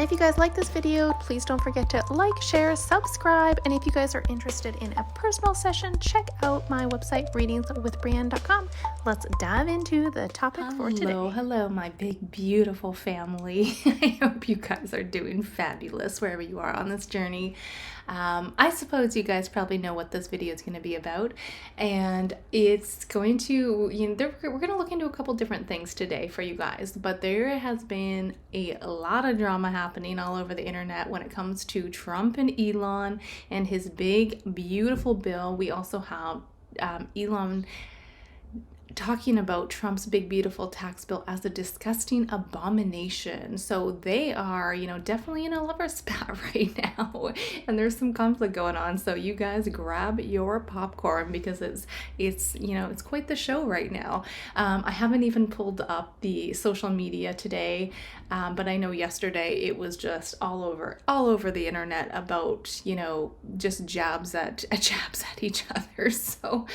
if you guys like this video, please don't forget to like, share, subscribe, and if you guys are interested in a personal session, check out my website, readingswithbreanne.com. Let's dive into the topic for today. Hello, my big, beautiful family. I hope you guys are doing fabulous wherever you are on this journey. I suppose you guys probably know what this video is going to be about, and it's going to, we're going to look into a couple different things today for you guys, but there has been a lot of drama happening all over the internet when it comes to Trump and Elon and his big, beautiful bill. We also have Elon talking about Trump's big beautiful tax bill as a disgusting abomination. So they are, definitely in a lover spat right now, and there's some conflict going on. So you guys grab your popcorn because it's quite the show right now. I haven't even pulled up the social media today, but I know yesterday it was just all over the internet about just jabs at each other. So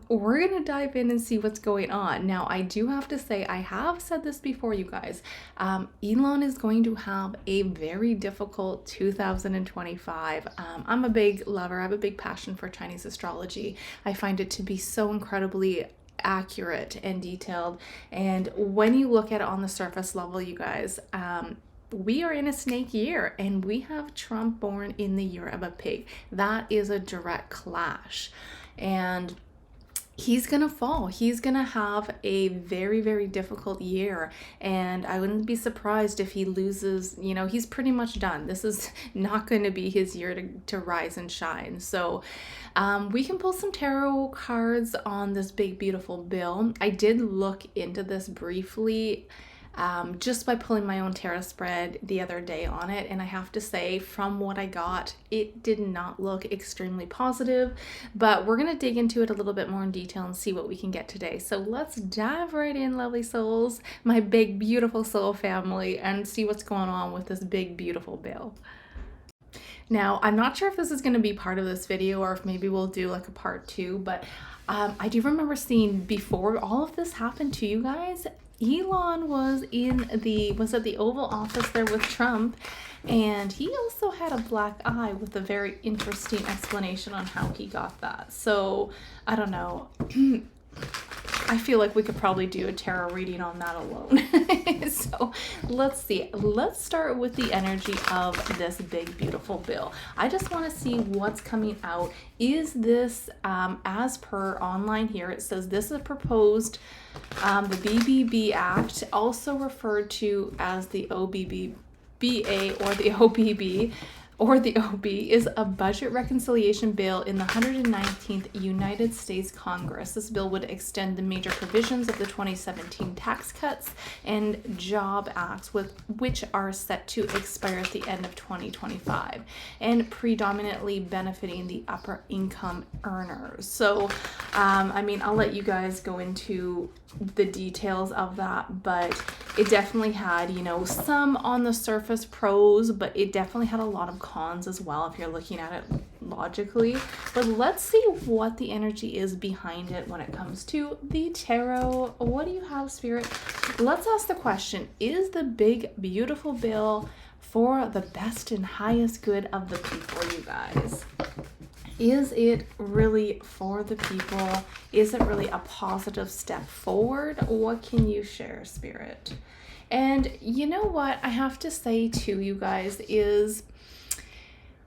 we're gonna dive in and see what's going on. Now, I do have to say, I have said this before, you guys, Elon is going to have a very difficult 2025. I'm a big lover. I have a big passion for Chinese astrology. I find it to be so incredibly accurate and detailed. And when you look at it on the surface level, you guys, we are in a snake year, and we have Trump born in the year of a pig. That is a direct clash. And he's gonna fall. He's gonna have a very, very difficult year, and I wouldn't be surprised if he loses. He's pretty much done. This is not going to be his year to rise and shine. So we can pull some tarot cards on this big, beautiful bill. I did look into this briefly, just by pulling my own tarot spread the other day on it, and I have to say, from what I got, it did not look extremely positive, but we're going to dig into it a little bit more in detail and see what we can get today. So let's dive right in, lovely souls, my big beautiful soul family, and see what's going on with this big beautiful bill. Now, I'm not sure if this is going to be part of this video or if maybe we'll do like a part 2, but I do remember seeing before all of this happened to you guys, Elon was at the Oval Office there with Trump, and he also had a black eye with a very interesting explanation on how he got that. So I don't know. I feel like we could probably do a tarot reading on that alone. So let's see. Let's start with the energy of this big, beautiful bill. I just want to see what's coming out. Is this, as per online here, it says this is proposed, the BBB Act, also referred to as the OBBA or the OBB, or the OB, is a budget reconciliation bill in the 119th United States Congress. This bill would extend the major provisions of the 2017 Tax Cuts and Job Acts, which are set to expire at the end of 2025, and predominantly benefiting the upper income earners. So, I'll let you guys go into the details of that, but it definitely had, some on the surface pros, but it definitely had a lot of cons as well if you're looking at it logically. But let's see what the energy is behind it when it comes to the tarot. What do you have, Spirit? Let's ask the question, is the big beautiful bill for the best and highest good of the people, you guys? Is it really for the people? Is it really a positive step forward? What can you share, Spirit? And you know what I have to say to you guys is,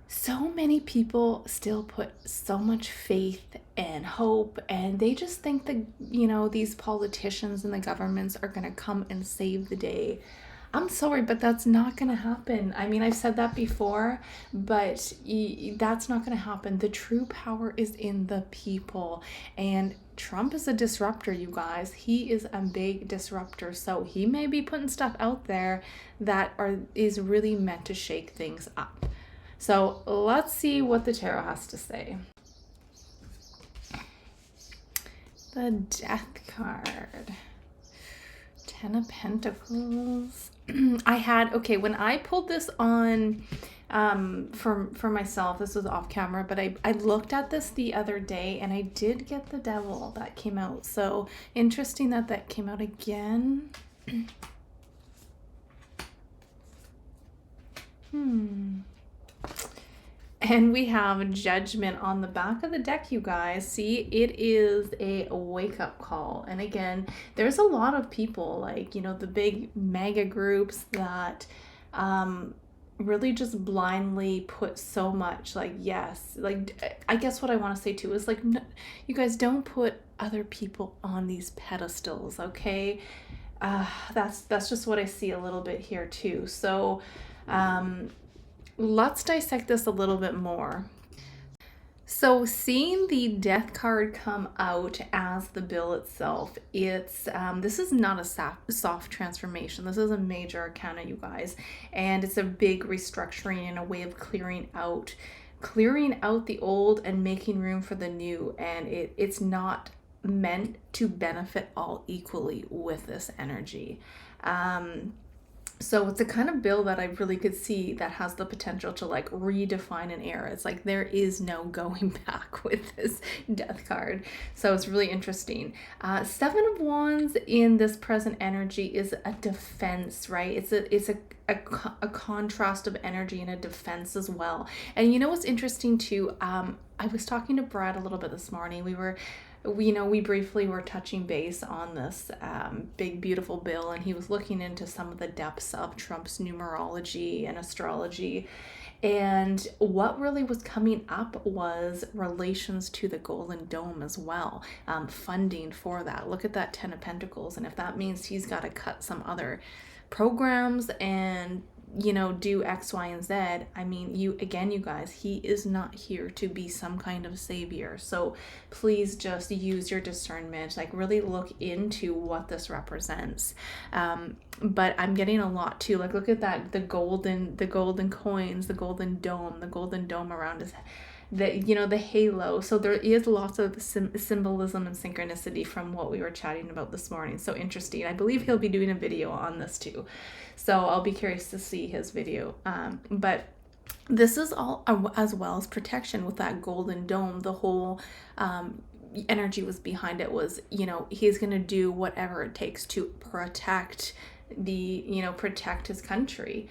so many people still put so much faith and hope, and they just think that, these politicians and the governments are going to come and save the day. I'm sorry, but that's not going to happen. I've said that before, but that's not going to happen. The true power is in the people, and Trump is a disruptor, you guys. He is a big disruptor, so he may be putting stuff out there that is really meant to shake things up. So let's see what the tarot has to say. The Death card. 10 of Pentacles. When I pulled this on for myself, this was off camera, but I looked at this the other day, and I did get the Devil that came out. So interesting that came out again. And we have Judgment on the back of the deck, you guys. See, it is a wake-up call. And again, there's a lot of people, like, you know, the big mega groups that really just blindly put so much, like, yes. Like, I guess what I want to say too is, like, no, you guys don't put other people on these pedestals, okay? That's just what I see a little bit here too. So, let's dissect this a little bit more. So seeing the death card come out as the bill itself, it's this is not a soft transformation. This is a major arcana, you guys, and it's a big restructuring and a way of clearing out the old and making room for the new. And it's not meant to benefit all equally with this energy. So it's a kind of bill that I really could see that has the potential to like redefine an era. It's like there is no going back with this death card. So it's really interesting. Seven of Wands in this present energy is a defense, right? It's a contrast of energy and a defense as well. And you know what's interesting too? I was talking to Brad a little bit this morning. We briefly were touching base on this big, beautiful bill, and he was looking into some of the depths of Trump's numerology and astrology. And what really was coming up was relations to the Golden Dome as well, funding for that. Look at that 10 of Pentacles. And if that means he's got to cut some other programs and do X, Y, and Z. I mean, you guys, he is not here to be some kind of savior. So please just use your discernment, like really look into what this represents. But I'm getting a lot too. Like, look at that, the golden coins, the golden dome around his the halo. So there is lots of symbolism and synchronicity from what we were chatting about this morning. So interesting. I believe he'll be doing a video on this too. So I'll be curious to see his video. But this is all as well as protection with that golden dome. The whole energy was behind it was, he's going to do whatever it takes to protect protect his country.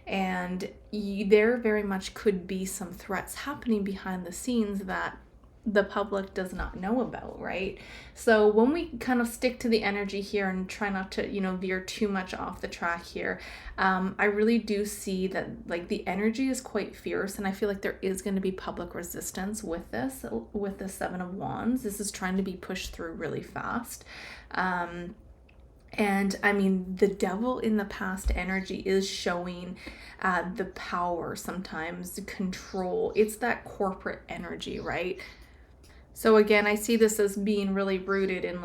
And there very much could be some threats happening behind the scenes that the public does not know about, right? So when we kind of stick to the energy here and try not to, veer too much off the track here, I really do see that like the energy is quite fierce, and I feel like there is going to be public resistance with the Seven of Wands. This is trying to be pushed through really fast. And I mean, the devil in the past energy is showing the power, sometimes the control. It's that corporate energy, right? So again, I see this as being really rooted in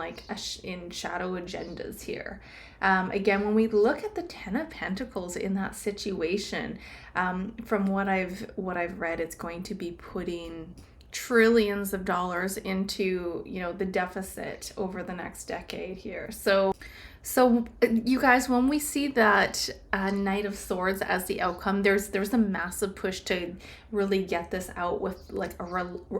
in shadow agendas here. Again, when we look at the 10 of Pentacles in that situation, from what I've read, it's going to be putting trillions of dollars into, the deficit over the next decade here. So you guys, when we see that Knight of Swords as the outcome, there's a massive push to really get this out with like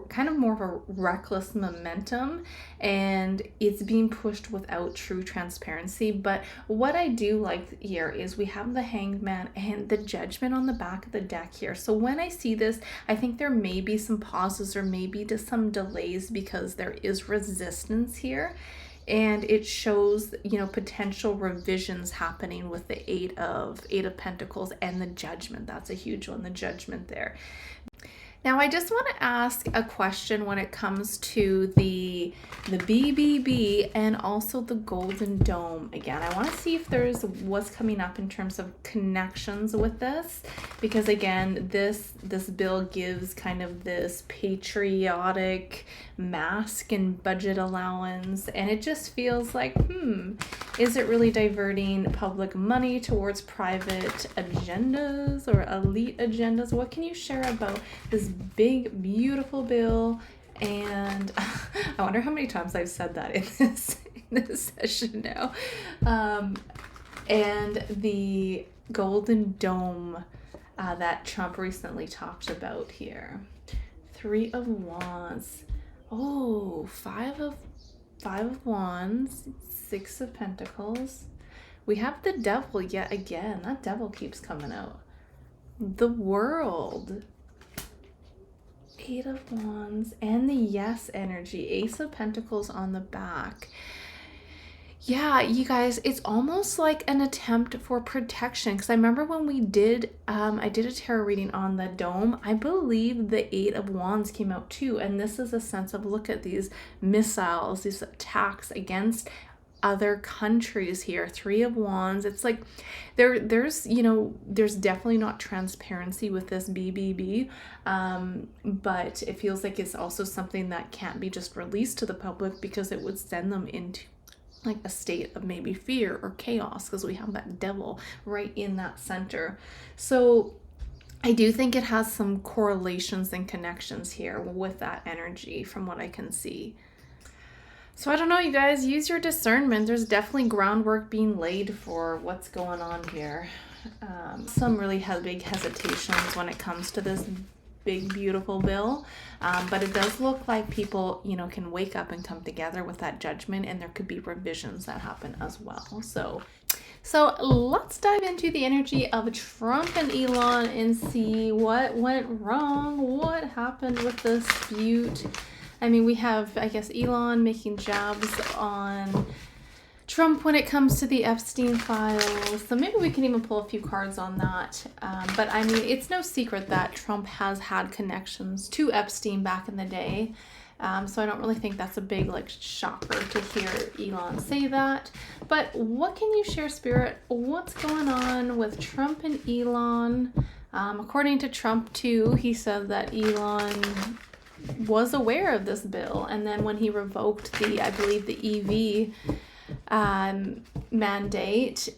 kind of more of a reckless momentum, and it's being pushed without true transparency. But what I do like here is we have the Hanged Man and the Judgment on the back of the deck here. So when I see this, I think there may be some pauses or maybe just some delays because there is resistance here. And it shows, potential revisions happening with the Eight of Pentacles and the Judgment. That's a huge one, the Judgment there. Now, I just want to ask a question when it comes to the BBB and also the Golden Dome. Again, I want to see if there's what's coming up in terms of connections with this, because again, this bill gives kind of this patriotic mask and budget allowance, and it just feels like, is it really diverting public money towards private agendas or elite agendas? What can you share about this big, beautiful bill? And I wonder how many times I've said that in this session now. And the Golden Dome that Trump recently talked about here. Three of Wands. Oh, five of Wands, Six of Pentacles. We have the Devil yet again. That Devil keeps coming out. the World, Eight of Wands, and the Yes energy, Ace of Pentacles on the back. Yeah, you guys, it's almost like an attempt for protection. Because I remember when we did, I did a tarot reading on the dome. I believe the Eight of Wands came out too. And this is a sense of, look at these missiles, these attacks against other countries here. Three of Wands. It's like there's definitely not transparency with this BBB, but it feels like it's also something that can't be just released to the public, because it would send them into like a state of maybe fear or chaos, because we have that devil right in that center. So I do think it has some correlations and connections here with that energy from what I can see. So I don't know, you guys, use your discernment. There's definitely groundwork being laid for what's going on here. Some really big hesitations when it comes to this big, beautiful bill. But it does look like people, can wake up and come together with that judgment, and there could be revisions that happen as well. So let's dive into the energy of Trump and Elon and see what went wrong. What happened with this feud? I mean, we have, I guess, Elon making jabs on Trump when it comes to the Epstein files. So maybe we can even pull a few cards on that. But I mean, it's no secret that Trump has had connections to Epstein back in the day. So I don't really think that's a big shocker to hear Elon say that. But what can you share, Spirit? What's going on with Trump and Elon? According to Trump too, he said that Elon was aware of this bill, and then when he revoked I believe the EV mandate,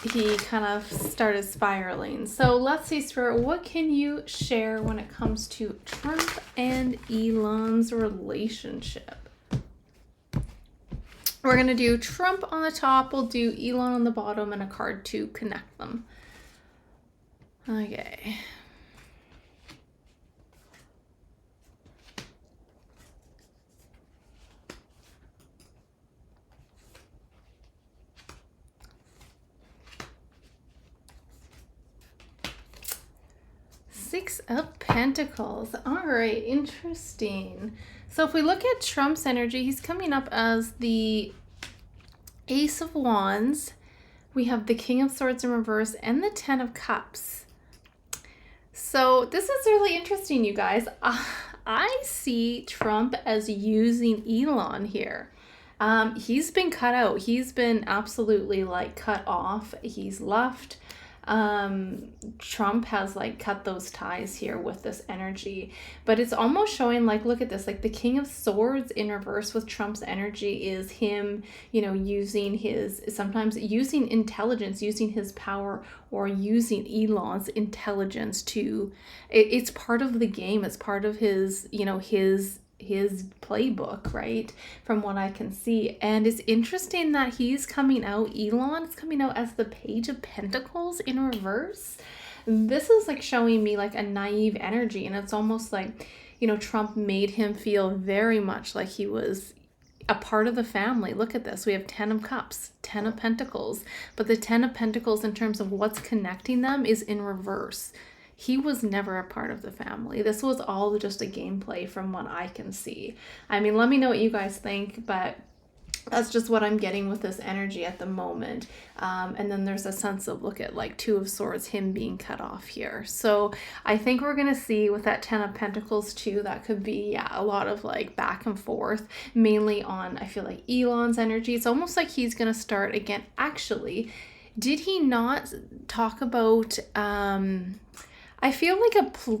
he kind of started spiraling. So let's see, Spirit, what can you share when it comes to Trump and Elon's relationship? We're going to do Trump on the top, we'll do Elon on the bottom, and a card to connect them. Okay. Six of Pentacles. All right, interesting. So if we look at Trump's energy, he's coming up as the Ace of Wands. We have the King of Swords in reverse and the Ten of Cups. So this is really interesting, you guys. I see Trump as using Elon here. He's been cut out. He's been absolutely cut off. He's left. Trump has cut those ties here with this energy, but it's almost showing look at this, the King of Swords in reverse with Trump's energy is him, sometimes using intelligence, using his power, or using Elon's intelligence to, it's part of the game. It's part of his, his playbook, right, from what I can see. And it's interesting that he's coming out, Elon is coming out as the Page of Pentacles in reverse. This is showing me a naive energy, and it's almost Trump made him feel very much like he was a part of the family. Look at this. We have 10 of Cups, 10 of Pentacles, but the 10 of Pentacles in terms of what's connecting them is in reverse. He was never a part of the family. This was all just a gameplay from what I can see. I mean, let me know what you guys think, but that's just what I'm getting with this energy at the moment. And then there's a sense of, look at Two of Swords, him being cut off here. So I think we're going to see with that 10 of Pentacles too, that could be, a lot of back and forth, mainly on, I feel Elon's energy. It's almost like he's going to start again. Actually, did he not talk about, I feel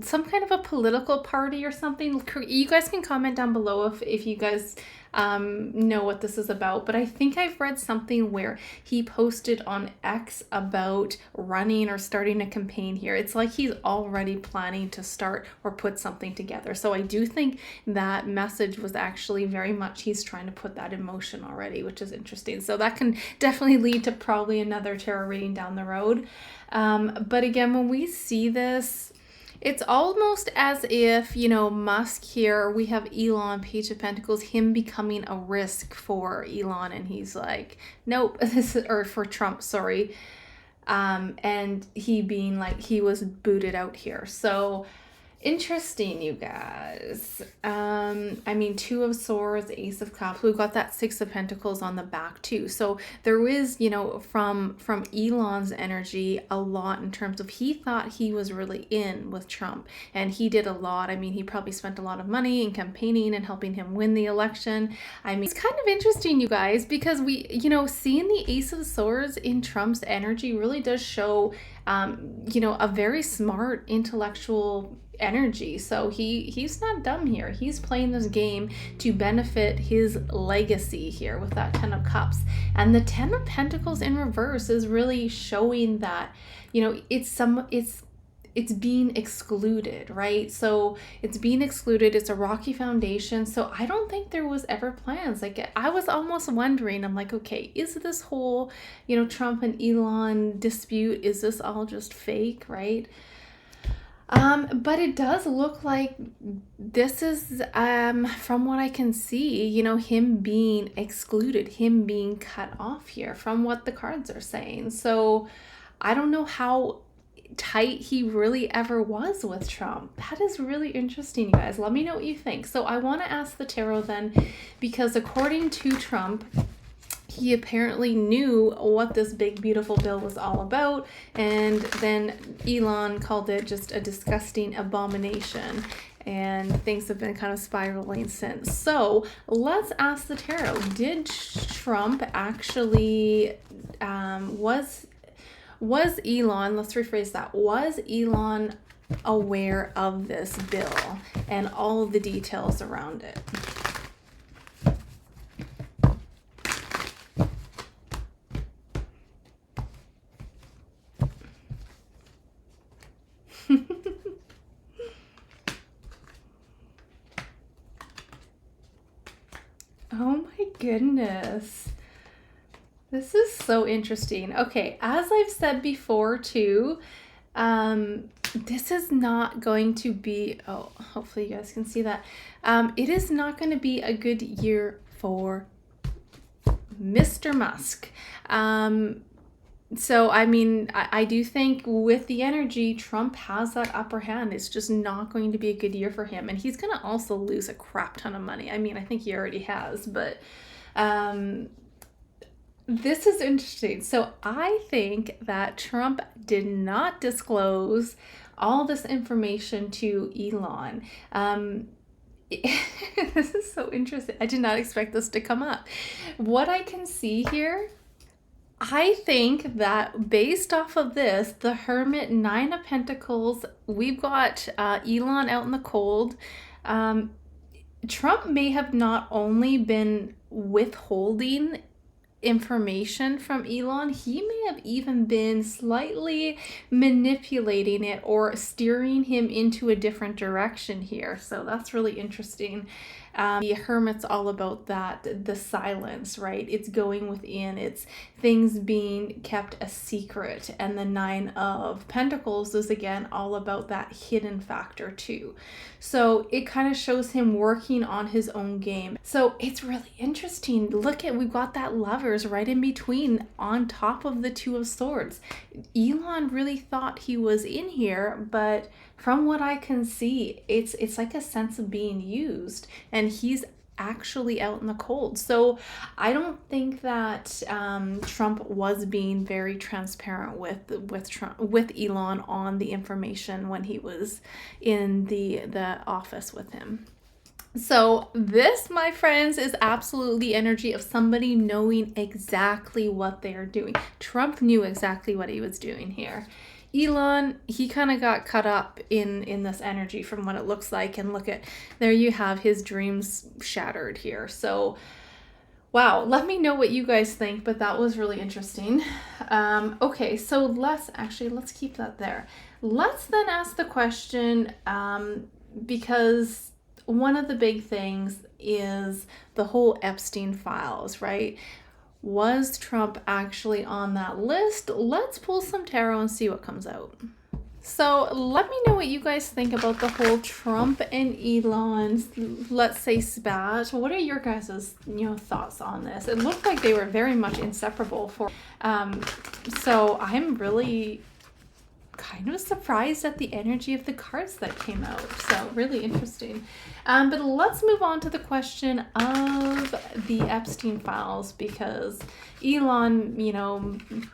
some kind of a political party or something? You guys can comment down below if you guys know what this is about, but I think I've read something where he posted on X about running or starting a campaign here. It's like he's already planning to start or put something together. So I do think that message was actually very much he's trying to put that in motion already, which is interesting. So that can definitely lead to probably another tarot reading down the road. But again, when we see this, it's almost as if, Musk here, we have Elon, Page of Pentacles, him becoming a risk for Elon. And he's like, nope, or for Trump, sorry. and he being like, he was booted out here. So interesting, you guys. I mean, Two of Swords, Ace of Cups. We've got that Six of Pentacles on the back too. So there is, you know, from Elon's energy, a lot in terms of, he thought he was really in with Trump, and he did a lot. I mean, he probably spent a lot of money in campaigning and helping him win the election. I mean, it's kind of interesting, you guys, because we, you know, seeing the Ace of Swords in Trump's energy really does show, you know, a very smart intellectual energy. So he's not dumb here. He's playing this game to benefit his legacy here with that 10 of Cups. And the 10 of Pentacles in reverse is really showing that, you know, it's being excluded, right? So it's being excluded. It's a rocky foundation. So I don't think there was ever plans. Like, I was almost wondering, I'm like, okay, is this whole, you know, Trump and Elon dispute, is this all just fake, right? But it does look like this is, from what I can see, you know, him being excluded, him being cut off here from what the cards are saying. So I don't know how tight he really ever was with Trump. That is really interesting, you guys. Let me know what you think. So I want to ask the tarot then, because according to Trump, he apparently knew what this big beautiful bill was all about, and then Elon called it just a disgusting abomination, and things have been kind of spiraling since. So let's ask the tarot, did Trump actually was Elon, let's rephrase that, was Elon aware of this bill and all of the details around it? Oh my goodness. This is so interesting. Okay, as I've said before too, this is not going to be, oh, hopefully you guys can see that. It is not going to be a good year for Mr. Musk. So, I mean, I do think with the energy, Trump has that upper hand. It's just not going to be a good year for him. And he's going to also lose a crap ton of money. I mean, I think he already has, but this is interesting. So I think that Trump did not disclose all this information to Elon. This is so interesting. I did not expect this to come up. What I can see here, I think that based off of this, the Hermit, Nine of Pentacles, we've got Elon out in the cold. Trump may have not only been withholding information from Elon, he may have even been slightly manipulating it or steering him into a different direction here. So that's really interesting. The Hermit's all about that, the silence, right? It's going within, it's things being kept a secret. And the Nine of Pentacles is again all about that hidden factor too. So it kind of shows him working on his own game. So it's really interesting. Look at, we've got that Lovers right in between on top of the Two of Swords. Elon really thought he was in here, but from what I can see, it's like a sense of being used, and he's actually out in the cold. So I don't think that Trump was being very transparent with Elon on the information when he was in the office with him. So this, my friends, is absolutely the energy of somebody knowing exactly what they're doing. Trump knew exactly what he was doing here. Elon, he kind of got caught up in this energy from what it looks like. And look at, there you have his dreams shattered here. So, wow, let me know what you guys think, but that was really interesting. Okay, so let's keep that there. Let's then ask the question, because one of the big things is the whole Epstein files, right? Was Trump actually on that list? Let's pull some tarot and see what comes out. So let me know what you guys think about the whole Trump and Elon's, let's say, spat. What are your guys' thoughts on this? It looked like they were very much inseparable for So I'm really kind of surprised at the energy of the cards that came out. So really interesting. But let's move on to the question of the Epstein files, because Elon,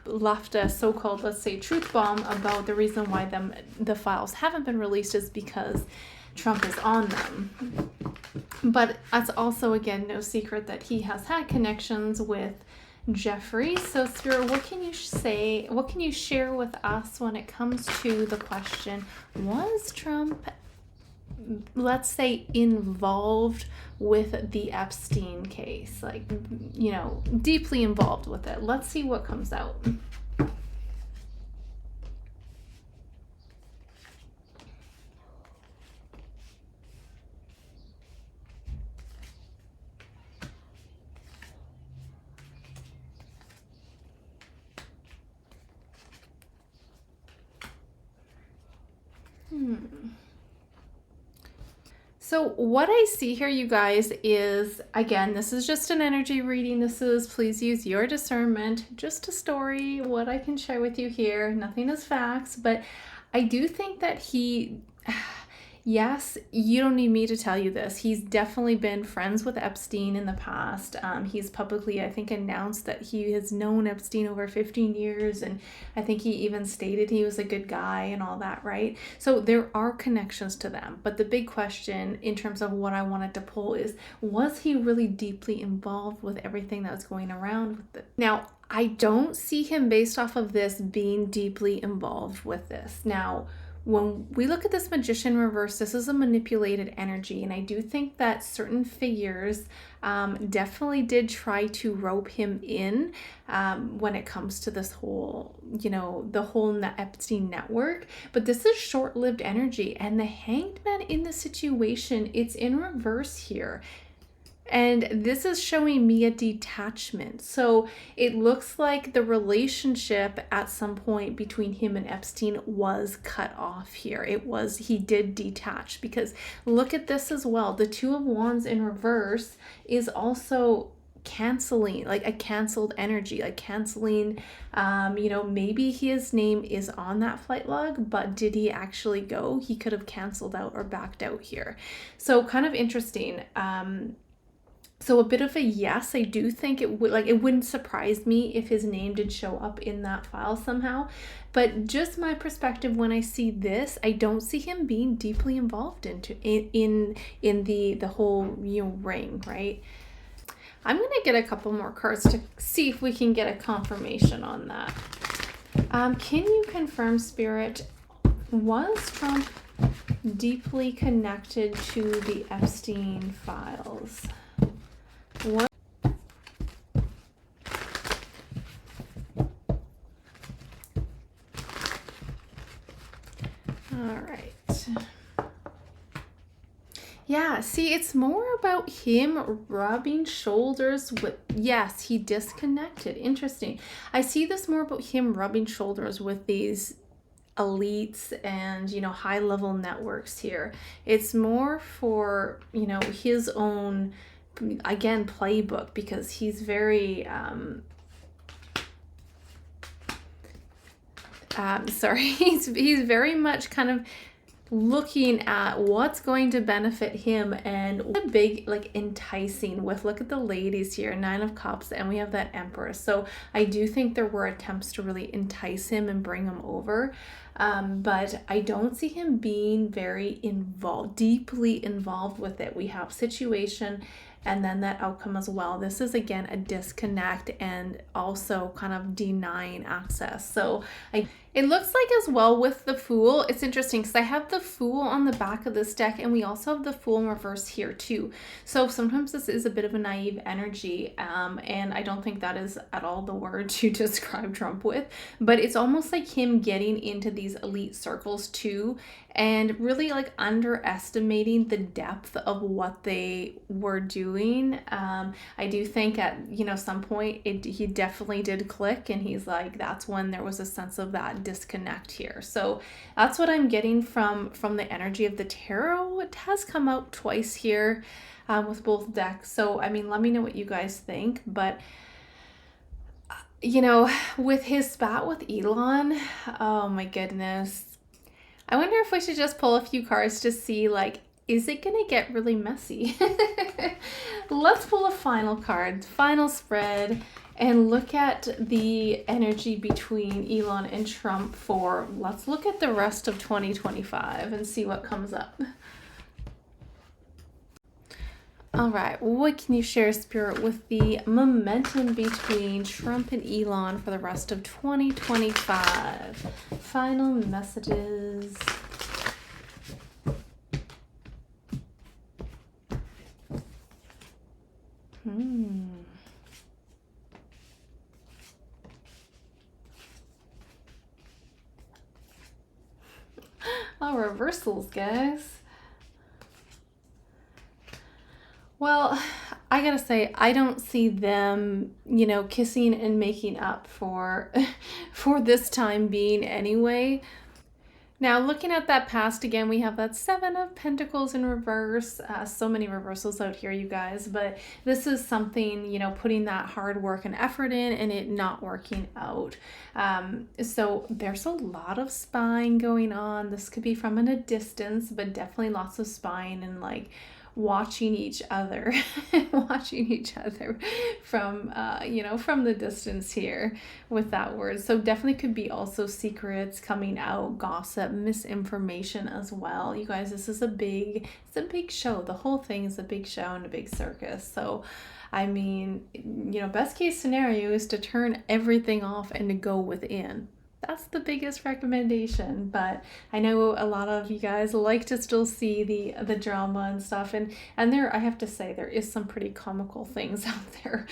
left a so-called, let's say, truth bomb about the reason why the files haven't been released is because Trump is on them. But it's also, again, no secret that he has had connections with Jeffrey. So Spirit, what can you share with us when it comes to the question, was Trump, let's say, involved with the Epstein case? Like, deeply involved with it. Let's see what comes out. So what I see here, you guys, is, again, this is just an energy reading. Please use your discernment, just a story, what I can share with you here. Nothing is facts, but I do think that yes, you don't need me to tell you this. He's definitely been friends with Epstein in the past. He's publicly, I think, announced that he has known Epstein over 15 years. And I think he even stated he was a good guy and all that, right? So there are connections to them. But the big question in terms of what I wanted to pull is, was he really deeply involved with everything that was going around with it? Now, I don't see him, based off of this, being deeply involved with this. Now, when we look at this Magician reverse, this is a manipulated energy, and I do think that certain figures definitely did try to rope him in when it comes to this whole, the whole Epstein network. But this is short-lived energy, and the Hanged Man in the situation, it's in reverse here. And this is showing me a detachment. So it looks like the relationship at some point between him and Epstein was cut off here. He did detach, because look at this as well. The Two of Wands in reverse is also canceling, like a canceled energy, like canceling, maybe his name is on that flight log, but did he actually go? He could have canceled out or backed out here. So kind of interesting. So a bit of a yes, I do think it wouldn't surprise me if his name did show up in that file somehow. But just my perspective, when I see this, I don't see him being deeply involved in the whole ring, right? I'm gonna get a couple more cards to see if we can get a confirmation on that. Can you confirm, Spirit, was Trump deeply connected to the Epstein files? What? All right. Yeah, see, it's more about him rubbing shoulders with, yes, he disconnected. Interesting. I see this more about him rubbing shoulders with these elites and, high level networks here. It's more for, his own, again, playbook, because he's very he's very much kind of looking at what's going to benefit him, and a big, enticing with, look at the ladies here, 9 of Cups, and we have that Empress. So I do think there were attempts to really entice him and bring him over, but I don't see him being very deeply involved with it. We have situation and then that outcome as well. This is, again, a disconnect and also kind of denying access. So it looks like as well with the Fool, it's interesting because I have the Fool on the back of this deck, and we also have the Fool in reverse here too. So sometimes this is a bit of a naive energy, and I don't think that is at all the word to describe Trump with, but it's almost like him getting into these elite circles too, and really underestimating the depth of what they were doing. I do think at some point he definitely did click, and he's like, that's when there was a sense of that disconnect here. So that's what I'm getting from the energy of the tarot. It has come out twice here with both decks. So I mean, let me know what you guys think, but with his spat with Elon, oh my goodness. I wonder if we should just pull a few cards to see, like, is it going to get really messy? Let's pull a final card, final spread, and look at the energy between Elon and Trump let's look at the rest of 2025 and see what comes up. All right, what can you share, Spirit, with the momentum between Trump and Elon for the rest of 2025? Final messages. Oh, reversals, guys. Well, I gotta say, I don't see them, kissing and making up for this time being anyway. Now, looking at that past again, we have that Seven of Pentacles in reverse. So many reversals out here, you guys. But this is something, putting that hard work and effort in and it not working out. So there's a lot of spying going on. This could be from a distance, but definitely lots of spying and like watching each other from from the distance here with that word. So definitely could be also secrets coming out, gossip, misinformation as well. You guys, this is a big show. The whole thing is a big show and a big circus. So I mean, best case scenario is to turn everything off and to go within. That's the biggest recommendation, but I know a lot of you guys like to still see the drama and stuff, and there, I have to say, there is some pretty comical things out there.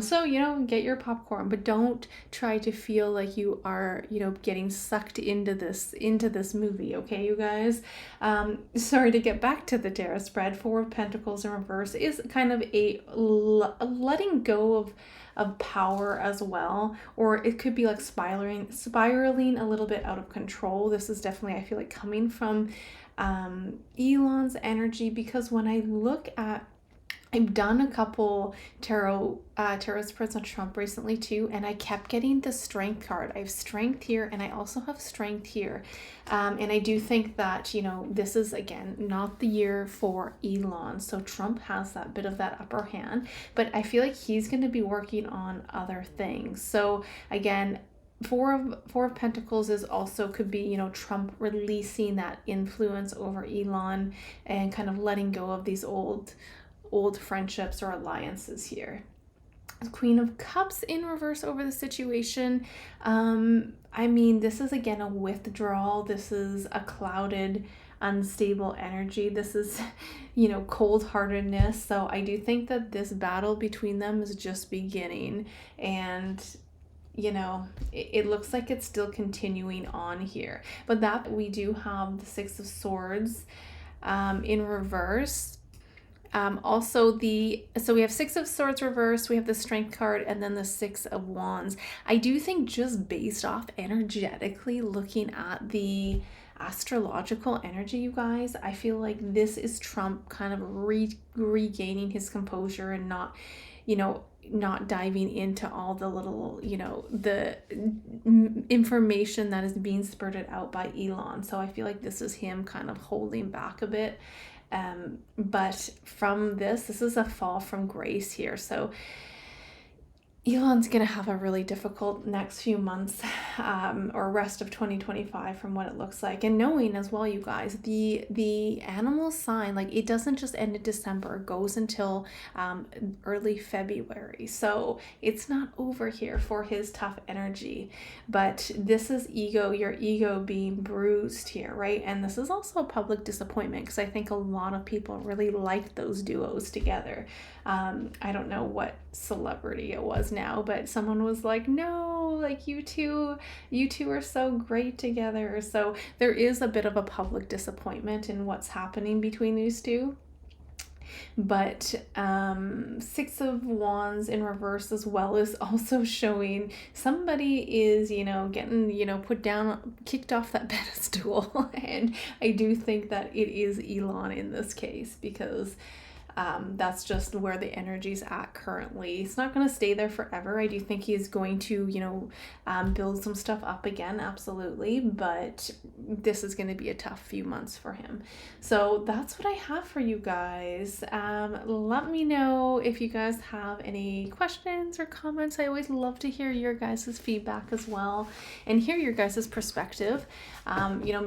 So get your popcorn, but don't try to feel like you are getting sucked into this movie, okay, you guys? Sorry, to get back to the tarot spread, Four of Pentacles in reverse is kind of a letting go of power as well, or it could be like spiraling a little bit out of control. This is definitely, I feel like, coming from Elon's energy, because when I look at, I've done a couple tarot spreads on Trump recently too, and I kept getting the Strength card. I have Strength here, and I also have Strength here. And I do think that, this is, again, not the year for Elon. So Trump has that bit of that upper hand, but I feel like he's going to be working on other things. So again, Four of Pentacles is also could be, Trump releasing that influence over Elon and kind of letting go of these old friendships or alliances here. Queen of Cups in reverse over the situation. I mean, this is again a withdrawal. This is a clouded, unstable energy. This is, cold-heartedness. So I do think that this battle between them is just beginning, and it looks like it's still continuing on here. But that we do have the Six of Swords in reverse. So we have Six of Swords reversed, we have the Strength card, and then the Six of Wands. I do think, just based off energetically looking at the astrological energy, you guys, I feel like this is Trump kind of regaining his composure and not diving into all the little, the information that is being spurted out by Elon. So I feel like this is him kind of holding back a bit. But from this is a fall from grace here. So Elon's going to have a really difficult next few months, or rest of 2025 from what it looks like. And knowing as well, you guys, the animal sign, like, it doesn't just end in December, it goes until early February. So it's not over here for his tough energy, but this is your ego being bruised here, right? And this is also a public disappointment, because I think a lot of people really liked those duos together. I don't know what celebrity it was now, but someone was like, no, like, you two are so great together. So there is a bit of a public disappointment in what's happening between these two. But Six of Wands in reverse as well is also showing somebody is, getting, put down, kicked off that pedestal. And I do think that it is Elon in this case, because That's just where the energy's at currently. It's not going to stay there forever. I do think he's going to, build some stuff up again, absolutely. But this is going to be a tough few months for him. So that's what I have for you guys. Let me know if you guys have any questions or comments. I always love to hear your guys' feedback as well and hear your guys' perspective.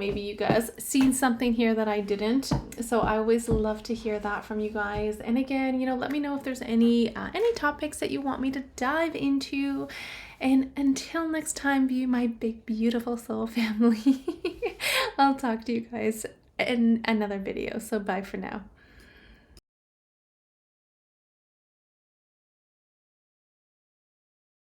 Maybe you guys seen something here that I didn't. So I always love to hear that from you guys. And again, let me know if there's any topics that you want me to dive into. And until next time, be my big, beautiful soul family. I'll talk to you guys in another video. So bye for now.